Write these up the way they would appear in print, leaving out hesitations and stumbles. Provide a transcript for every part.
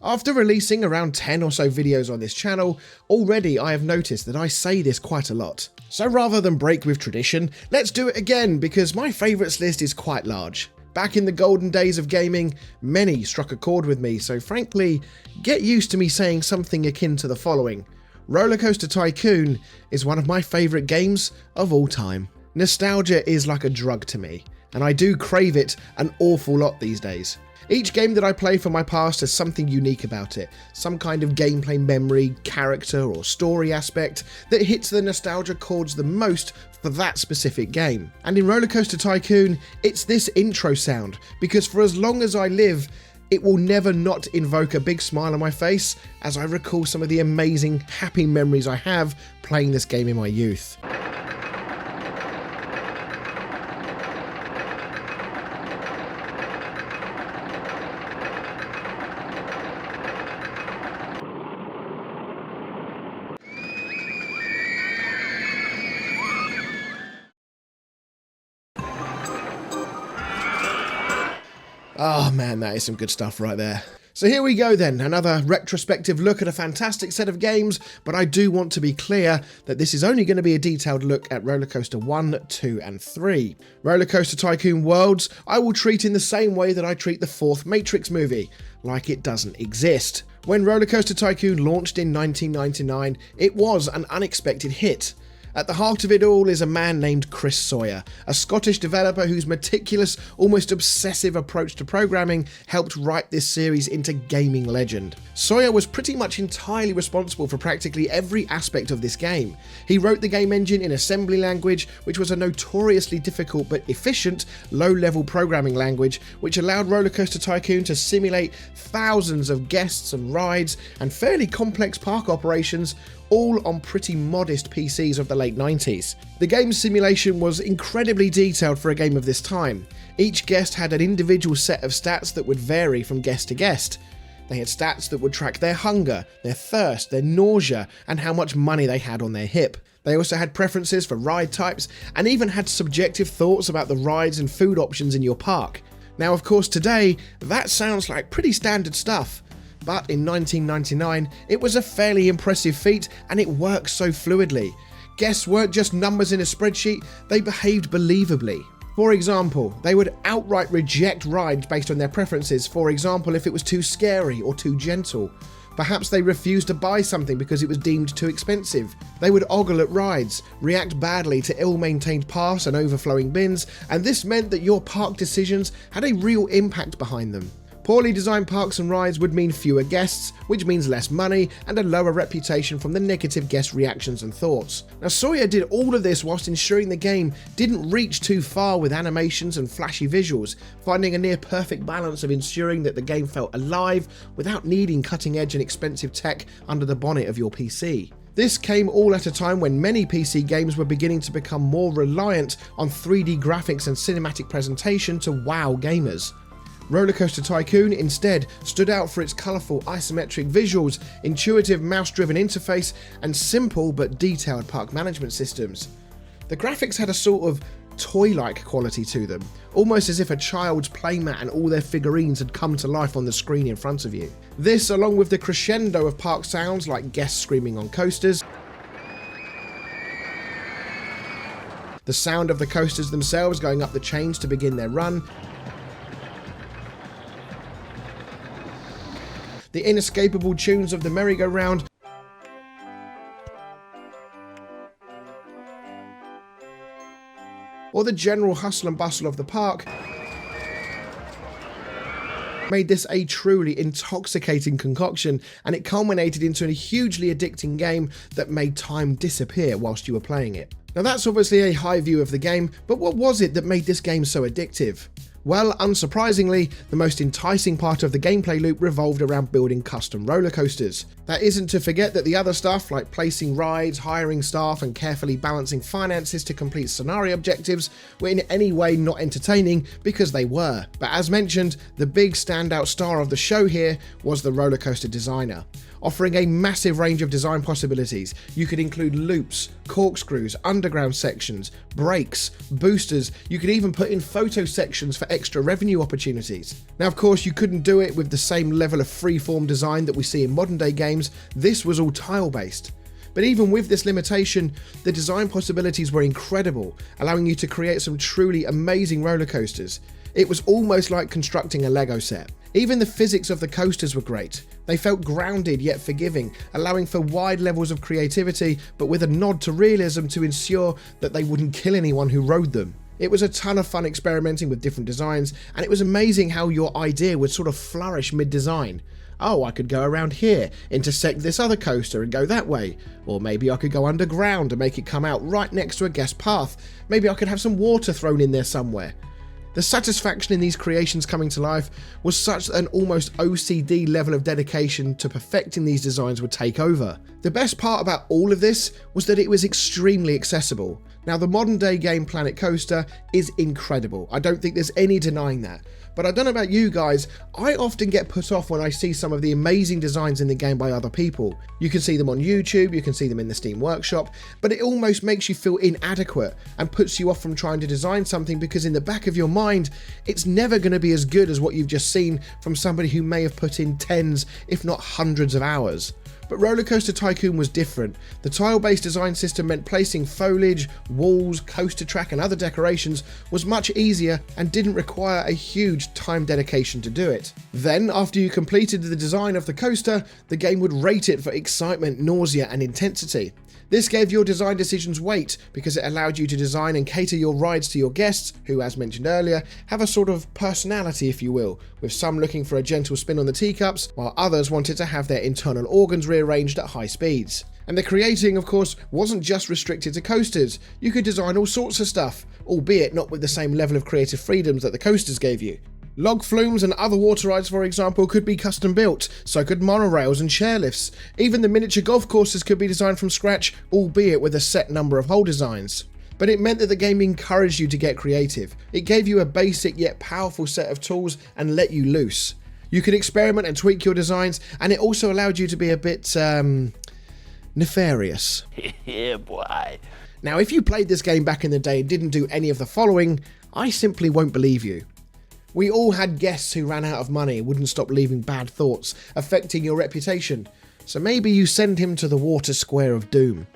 After releasing around 10 or so videos on this channel, already I have noticed that I say this quite a lot. So rather than break with tradition, let's do it again because my favourites list is quite large. Back in the golden days of gaming, many struck a chord with me, so frankly, get used to me saying something akin to the following. Rollercoaster Tycoon is one of my favourite games of all time. Nostalgia is like a drug to me, and I do crave it an awful lot these days. Each game that I play from my past has something unique about it, some kind of gameplay memory, character or story aspect that hits the nostalgia chords the most for that specific game. And in Rollercoaster Tycoon, it's this intro sound, because for as long as I live, it will never not invoke a big smile on my face as I recall some of the amazing, happy memories I have playing this game in my youth. Oh man, that is some good stuff right there. So here we go then, another retrospective look at a fantastic set of games, but I do want to be clear that this is only going to be a detailed look at Rollercoaster 1, 2 and 3. Rollercoaster Tycoon Worlds I will treat in the same way that I treat the fourth Matrix movie, like it doesn't exist. When Rollercoaster Tycoon launched in 1999, it was an unexpected hit. At the heart of it all is a man named Chris Sawyer, a Scottish developer whose meticulous, almost obsessive approach to programming helped write this series into gaming legend. Sawyer was pretty much entirely responsible for practically every aspect of this game. He wrote the game engine in assembly language, which was a notoriously difficult but efficient, low-level programming language, which allowed Rollercoaster Tycoon to simulate thousands of guests and rides and fairly complex park operations, all on pretty modest PCs of the late 90s. The game's simulation was incredibly detailed for a game of this time. Each guest had an individual set of stats that would vary from guest to guest. They had stats that would track their hunger, their thirst, their nausea, and how much money they had on their hip. They also had preferences for ride types, and even had subjective thoughts about the rides and food options in your park. Now of course today, that sounds like pretty standard stuff. But in 1999, it was a fairly impressive feat and it worked so fluidly. Guests weren't just numbers in a spreadsheet, they behaved believably. For example, they would outright reject rides based on their preferences, for example if it was too scary or too gentle. Perhaps they refused to buy something because it was deemed too expensive. They would ogle at rides, react badly to ill-maintained paths and overflowing bins, and this meant that your park decisions had a real impact behind them. Poorly designed parks and rides would mean fewer guests, which means less money and a lower reputation from the negative guest reactions and thoughts. Now Sawyer did all of this whilst ensuring the game didn't reach too far with animations and flashy visuals, finding a near perfect balance of ensuring that the game felt alive without needing cutting edge and expensive tech under the bonnet of your PC. This came all at a time when many PC games were beginning to become more reliant on 3D graphics and cinematic presentation to wow gamers. Rollercoaster Tycoon instead stood out for its colourful isometric visuals, intuitive mouse-driven interface, and simple but detailed park management systems. The graphics had a sort of toy-like quality to them, almost as if a child's playmat and all their figurines had come to life on the screen in front of you. This, along with the crescendo of park sounds like guests screaming on coasters, the sound of the coasters themselves going up the chains to begin their run, the inescapable tunes of the merry-go-round, or the general hustle and bustle of the park, made this a truly intoxicating concoction, and it culminated into a hugely addicting game that made time disappear whilst you were playing it. Now that's obviously a high view of the game, but what was it that made this game so addictive? Well, unsurprisingly, the most enticing part of the gameplay loop revolved around building custom roller coasters. That isn't to forget that the other stuff like placing rides, hiring staff and carefully balancing finances to complete scenario objectives were in any way not entertaining, because they were. But as mentioned, the big standout star of the show here was the roller coaster designer. Offering a massive range of design possibilities, you could include loops, corkscrews, underground sections, brakes, boosters. You could even put in photo sections for extra revenue opportunities. Now, of course, you couldn't do it with the same level of freeform design that we see in modern day games. This was all tile-based. But even with this limitation, the design possibilities were incredible, allowing you to create some truly amazing roller coasters. It was almost like constructing a Lego set. Even the physics of the coasters were great. They felt grounded yet forgiving, allowing for wide levels of creativity, but with a nod to realism to ensure that they wouldn't kill anyone who rode them. It was a ton of fun experimenting with different designs, and it was amazing how your idea would sort of flourish mid-design. Oh, I could go around here, intersect this other coaster and go that way. Or maybe I could go underground and make it come out right next to a guest path. Maybe I could have some water thrown in there somewhere. The satisfaction in these creations coming to life was such that an almost OCD level of dedication to perfecting these designs would take over. The best part about all of this was that it was extremely accessible. Now, the modern day game Planet Coaster is incredible. I don't think there's any denying that. But I don't know about you guys, I often get put off when I see some of the amazing designs in the game by other people. You can see them on YouTube, you can see them in the Steam Workshop, but it almost makes you feel inadequate and puts you off from trying to design something because in the back of your mind, it's never going to be as good as what you've just seen from somebody who may have put in tens, if not hundreds of hours. But Rollercoaster Tycoon was different. The tile-based design system meant placing foliage, walls, coaster track and other decorations was much easier and didn't require a huge time dedication to do it. Then, after you completed the design of the coaster, the game would rate it for excitement, nausea and intensity. This gave your design decisions weight because it allowed you to design and cater your rides to your guests, who, as mentioned earlier, have a sort of personality, if you will, with some looking for a gentle spin on the teacups, while others wanted to have their internal organs rearranged at high speeds. And the creating, of course, wasn't just restricted to coasters. You could design all sorts of stuff, albeit not with the same level of creative freedoms that the coasters gave you. Log flumes and other water rides, for example, could be custom built, so could monorails and chairlifts. Even the miniature golf courses could be designed from scratch, albeit with a set number of hole designs. But it meant that the game encouraged you to get creative. It gave you a basic yet powerful set of tools and let you loose. You could experiment and tweak your designs, and it also allowed you to be a bit, nefarious. Yeah, boy. Now, if you played this game back in the day and didn't do any of the following, I simply won't believe you. We all had guests who ran out of money and wouldn't stop leaving bad thoughts, affecting your reputation. So maybe you send him to the water square of doom.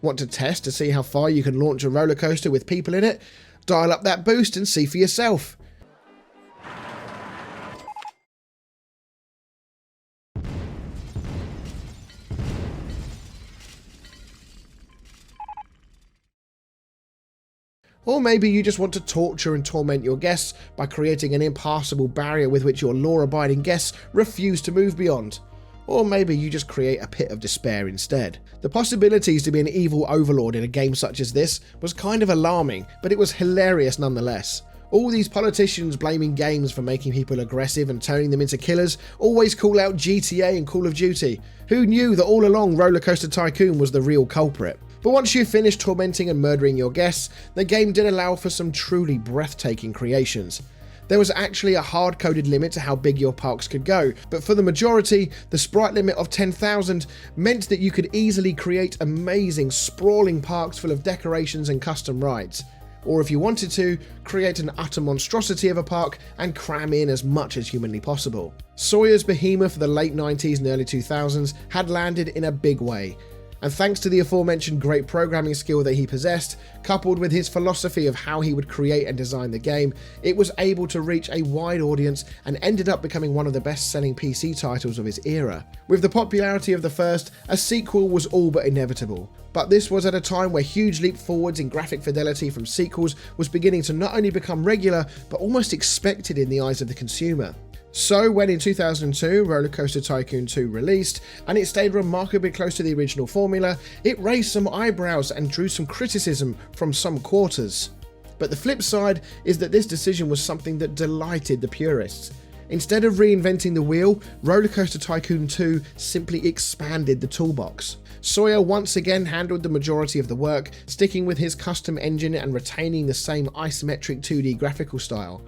Want to test to see how far you can launch a roller coaster with people in it? Dial up that boost and see for yourself. Or maybe you just want to torture and torment your guests by creating an impassable barrier with which your law-abiding guests refuse to move beyond. Or maybe you just create a pit of despair instead. The possibilities to be an evil overlord in a game such as this was kind of alarming, but it was hilarious nonetheless. All these politicians blaming games for making people aggressive and turning them into killers always call out GTA and Call of Duty. Who knew that all along Rollercoaster Tycoon was the real culprit? But once you finished tormenting and murdering your guests, the game did allow for some truly breathtaking creations. There was actually a hard-coded limit to how big your parks could go, but for the majority, the sprite limit of 10,000 meant that you could easily create amazing, sprawling parks full of decorations and custom rides. Or if you wanted to, create an utter monstrosity of a park and cram in as much as humanly possible. Sawyer's behemoth of the late 90s and early 2000s had landed in a big way. And thanks to the aforementioned great programming skill that he possessed, coupled with his philosophy of how he would create and design the game, it was able to reach a wide audience and ended up becoming one of the best-selling PC titles of its era. With the popularity of the first, a sequel was all but inevitable. But this was at a time where huge leap forwards in graphic fidelity from sequels was beginning to not only become regular, but almost expected in the eyes of the consumer. So when in 2002 Rollercoaster Tycoon 2 released, and it stayed remarkably close to the original formula, it raised some eyebrows and drew some criticism from some quarters. But the flip side is that this decision was something that delighted the purists. Instead of reinventing the wheel, Rollercoaster Tycoon 2 simply expanded the toolbox. Sawyer once again handled the majority of the work, sticking with his custom engine and retaining the same isometric 2D graphical style.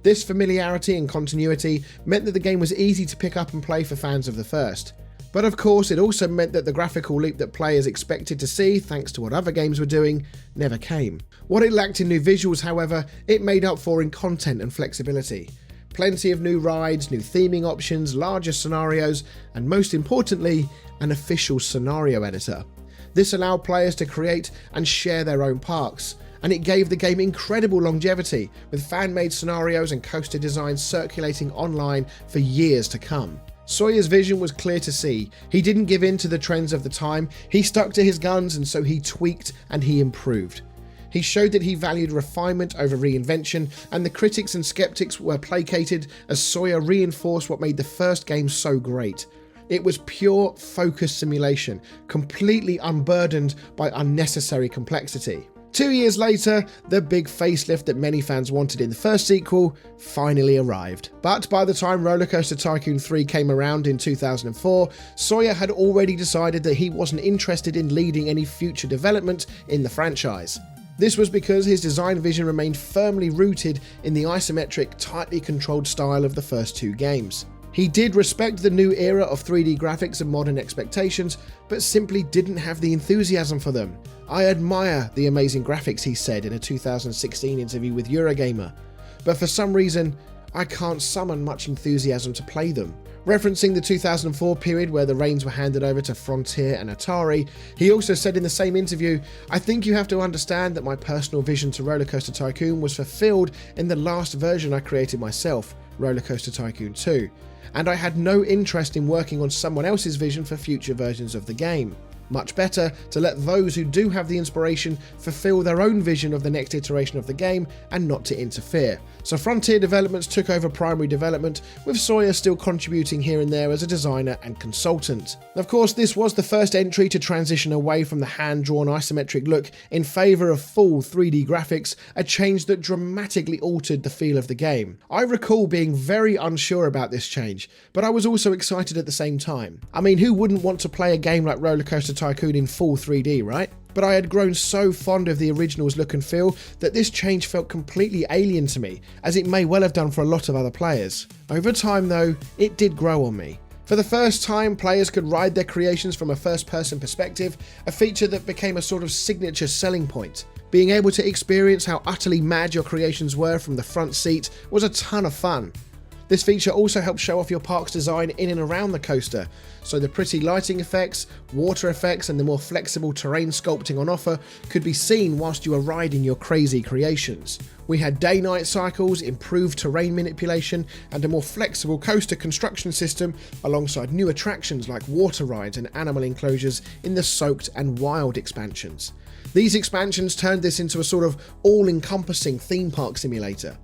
This familiarity and continuity meant that the game was easy to pick up and play for fans of the first. But of course, it also meant that the graphical leap that players expected to see, thanks to what other games were doing, never came. What it lacked in new visuals, however, it made up for in content and flexibility. Plenty of new rides, new theming options, larger scenarios, and most importantly, an official scenario editor. This allowed players to create and share their own parks, and it gave the game incredible longevity, with fan-made scenarios and coaster designs circulating online for years to come. Sawyer's vision was clear to see. He didn't give in to the trends of the time, he stuck to his guns, and so he tweaked and he improved. He showed that he valued refinement over reinvention, and the critics and skeptics were placated as Sawyer reinforced what made the first game so great. It was pure focused simulation, completely unburdened by unnecessary complexity. 2 years later, the big facelift that many fans wanted in the first sequel finally arrived. But by the time Rollercoaster Tycoon 3 came around in 2004, Sawyer had already decided that he wasn't interested in leading any future development in the franchise. This was because his design vision remained firmly rooted in the isometric, tightly controlled style of the first two games. He did respect the new era of 3D graphics and modern expectations, but simply didn't have the enthusiasm for them. "I admire the amazing graphics," he said in a 2016 interview with Eurogamer, "but for some reason, I can't summon much enthusiasm to play them." Referencing the 2004 period where the reins were handed over to Frontier and Atari, he also said in the same interview, "I think you have to understand that my personal vision to Rollercoaster Tycoon was fulfilled in the last version I created myself, Rollercoaster Tycoon 2. And I had no interest in working on someone else's vision for future versions of the game. Much better to let those who do have the inspiration fulfill their own vision of the next iteration of the game and not to interfere." So Frontier Developments took over primary development, with Sawyer still contributing here and there as a designer and consultant. Of course, this was the first entry to transition away from the hand-drawn isometric look in favour of full 3D graphics, a change that dramatically altered the feel of the game. I recall being very unsure about this change, but I was also excited at the same time. I mean, who wouldn't want to play a game like Rollercoaster Tycoon in full 3D, right? But I had grown so fond of the original's look and feel that this change felt completely alien to me, as it may well have done for a lot of other players. Over time though, it did grow on me. For the first time, players could ride their creations from a first-person perspective, a feature that became a sort of signature selling point. Being able to experience how utterly mad your creations were from the front seat was a ton of fun. This feature also helps show off your park's design in and around the coaster, so the pretty lighting effects, water effects, and the more flexible terrain sculpting on offer could be seen whilst you were riding your crazy creations. We had day-night cycles, improved terrain manipulation, and a more flexible coaster construction system, alongside new attractions like water rides and animal enclosures in the Soaked and Wild expansions. These expansions turned this into a sort of all-encompassing theme park simulator.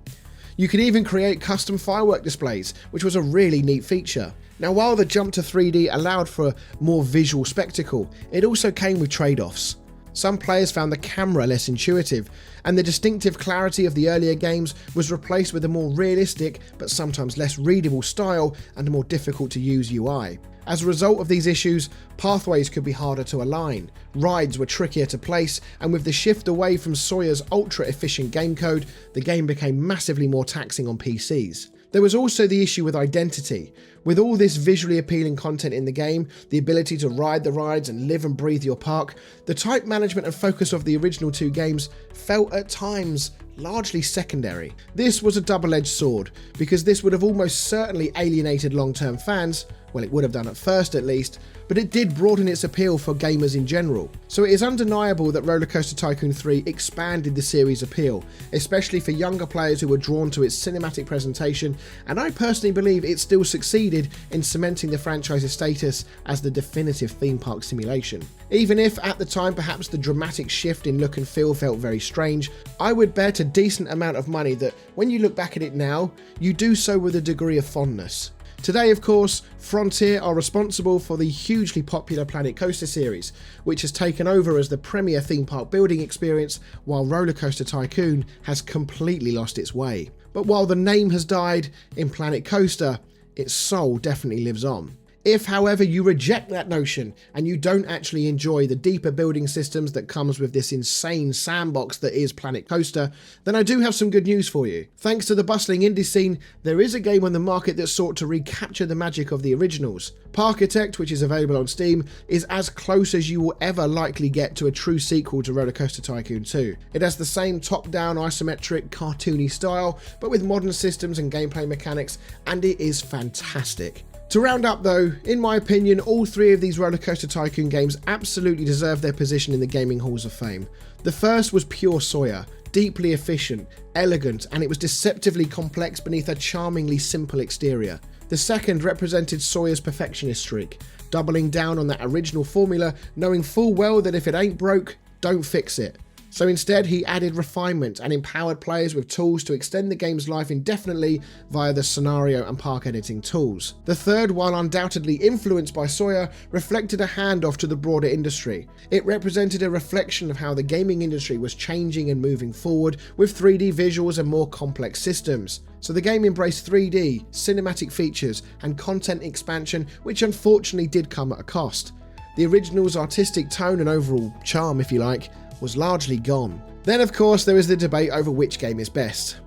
You could even create custom firework displays, which was a really neat feature. Now, while the jump to 3D allowed for a more visual spectacle, it also came with trade-offs. Some players found the camera less intuitive, and the distinctive clarity of the earlier games was replaced with a more realistic, but sometimes less readable style and a more difficult to use UI. As a result of these issues, pathways could be harder to align, rides were trickier to place, and with the shift away from Sawyer's ultra-efficient game code, the game became massively more taxing on PCs. There was also the issue with identity. With all this visually appealing content in the game, the ability to ride the rides and live and breathe your park, the type management and focus of the original two games felt at times largely secondary. This was a double-edged sword, because this would have almost certainly alienated long-term fans, well, it would have done at first at least, but it did broaden its appeal for gamers in general. So it is undeniable that Rollercoaster Tycoon 3 expanded the series' appeal, especially for younger players who were drawn to its cinematic presentation, and I personally believe it still succeeded in cementing the franchise's status as the definitive theme park simulation. Even if at the time perhaps the dramatic shift in look and feel felt very strange, I would bet a decent amount of money that when you look back at it now, you do so with a degree of fondness. Today, of course, Frontier are responsible for the hugely popular Planet Coaster series, which has taken over as the premier theme park building experience, while Rollercoaster Tycoon has completely lost its way. But while the name has died, in Planet Coaster, its soul definitely lives on. If, however, you reject that notion and you don't actually enjoy the deeper building systems that comes with this insane sandbox that is Planet Coaster, then I do have some good news for you. Thanks to the bustling indie scene, there is a game on the market that sought to recapture the magic of the originals. Parkitect, which is available on Steam, is as close as you will ever likely get to a true sequel to Rollercoaster Tycoon 2. It has the same top-down isometric cartoony style, but with modern systems and gameplay mechanics, and it is fantastic. To round up though, in my opinion, all three of these Rollercoaster Tycoon games absolutely deserve their position in the gaming halls of fame. The first was pure Sawyer, deeply efficient, elegant, and it was deceptively complex beneath a charmingly simple exterior. The second represented Sawyer's perfectionist streak, doubling down on that original formula, knowing full well that if it ain't broke, don't fix it. So instead, he added refinement and empowered players with tools to extend the game's life indefinitely via the scenario and park editing tools. The third, while undoubtedly influenced by Sawyer, reflected a handoff to the broader industry. It represented a reflection of how the gaming industry was changing and moving forward with 3D visuals and more complex systems. So the game embraced 3D, cinematic features, and content expansion, which unfortunately did come at a cost. The original's artistic tone and overall charm, if you like, was largely gone. Then of course there is the debate over which game is best.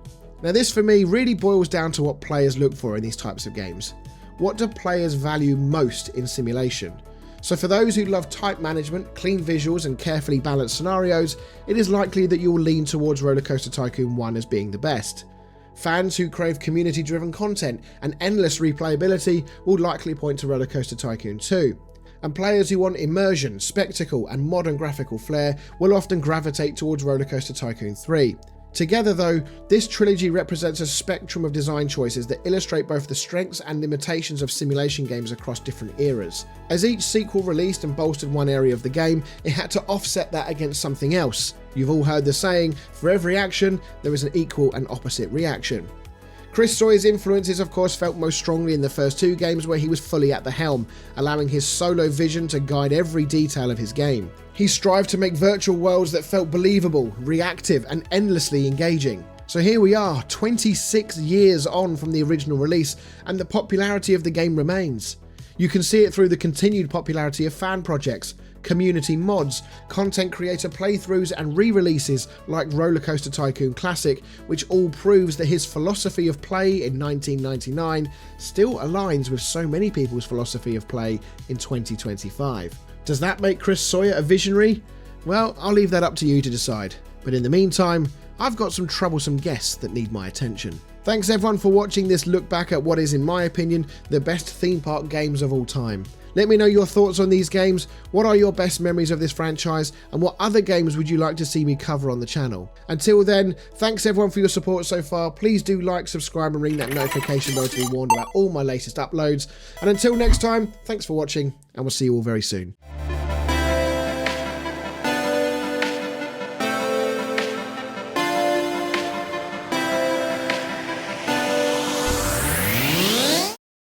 Now this for me really boils down to what players look for in these types of games. What do players value most in simulation? So for those who love tight management, clean visuals and carefully balanced scenarios, it is likely that you will lean towards Rollercoaster Tycoon 1 as being the best. Fans who crave community-driven content and endless replayability will likely point to Rollercoaster Tycoon 2. And players who want immersion, spectacle and modern graphical flair will often gravitate towards Rollercoaster Tycoon 3. Together though, this trilogy represents a spectrum of design choices that illustrate both the strengths and limitations of simulation games across different eras. As each sequel released and bolstered one area of the game, it had to offset that against something else. You've all heard the saying, for every action, there is an equal and opposite reaction. Chris Sawyer's influence is of course felt most strongly in the first two games where he was fully at the helm, allowing his solo vision to guide every detail of his game. He strived to make virtual worlds that felt believable, reactive and endlessly engaging. So here we are, 26 years on from the original release, and the popularity of the game remains. You can see it through the continued popularity of fan projects, community mods, content creator playthroughs and re-releases like Rollercoaster Tycoon Classic, which all proves that his philosophy of play in 1999 still aligns with so many people's philosophy of play in 2025. Does that make Chris Sawyer a visionary? Well, I'll leave that up to you to decide. But in the meantime, I've got some troublesome guests that need my attention. Thanks everyone for watching this look back at what is, in my opinion, the best theme park games of all time. Let me know your thoughts on these games, what are your best memories of this franchise, and what other games would you like to see me cover on the channel. Until then, thanks everyone for your support so far. Please do like, subscribe and ring that notification bell to be warned about all my latest uploads. And until next time, thanks for watching, and we'll see you all very soon.